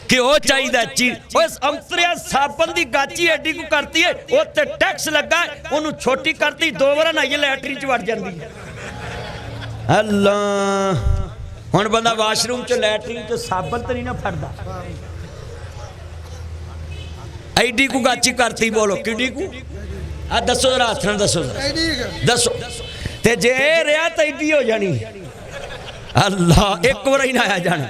घ्यो चाहिए चीज उस अंतरिया साबन की गाची एडी को करती है उत्ते टैक्स लगा उन्होंने छोटी करती 2 बार नहाइए लैटरीन च वड़ जाती है। अल्लाह हुण बंदा वाशरूम च लैटरीन च साबन तो नहीं ना फड़दा एडी को गाची करती बोलो किडी को आ दसो जरा हाथ नाल दसो दसो ते जे रहा तो एडी हो जानी। अल्लाह एक बार ही ना आया जाना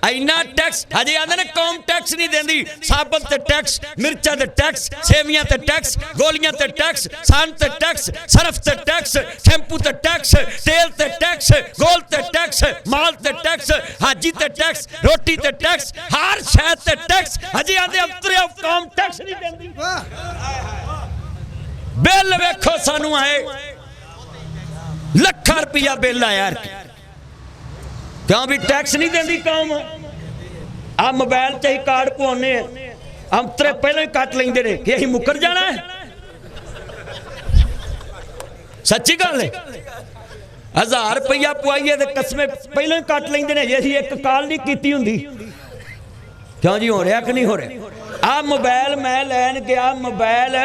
इन्ना टैक्स हजे आंदे ने कौम टैक्स नहीं देंदी साबन ते टैक्स मिर्चा ते टैक्स सेवियां ते टैक्स गोलियां ते टैक्स सन ते टैक्स सरफ ते टैक्स शैम्पू ते टैक्स तेल ते टैक्स गोल ते टैक्स माल ते टैक्स हाजी ते टैक्स रोटी ते टैक्स हर शय ते टैक्स हजे आंदे अंतरे कौम टैक्स नहीं देंदी। बिल वेखो सानू आए लाख रुपया बिल आया क्यों भी टैक्स नहीं देंदी कौम। आ मोबाइल च ही कार्ड पवाने अंतरे पहले ही कट लेंदे ने कि असीं मुकर जाना है। सच्ची गल है 1000 रुपया पवाइए तो कसमें पहले ही कट लेंदे ने जे असीं एक कॉल नहीं कीती हुंदी। क्यों जी हो रहा कि नहीं हो रहा। आ मोबाइल मैं लैन गया मोबाइल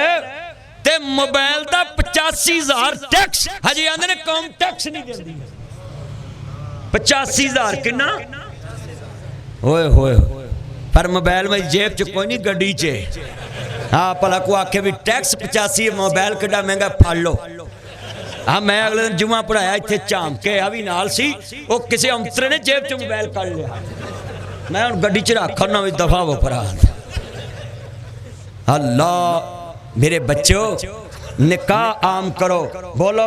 ते मोबाइल का 85,000 टैक्स हजे आंदे ने कौम टैक्स नहीं देंदी। 85,000 किन्ना होए होए पर मोबाइल में जेब च कोई नहीं गड्डी च। हाँ भला को आखे भी टैक्स 85 मोबाइल किड्डा महंगा फड़ लो। हाँ मैं अगले दिन जुमा पढ़ाया इत्थे झाम के आ भी नाल सी वो किसी अंतरे ने जेब च मोबाइल कढ़ लिया मैं हुण गड्डी च रख ना भी दफा वो भरा। अल्लाह मेरे बच्चों निकाह आम करो बोलो।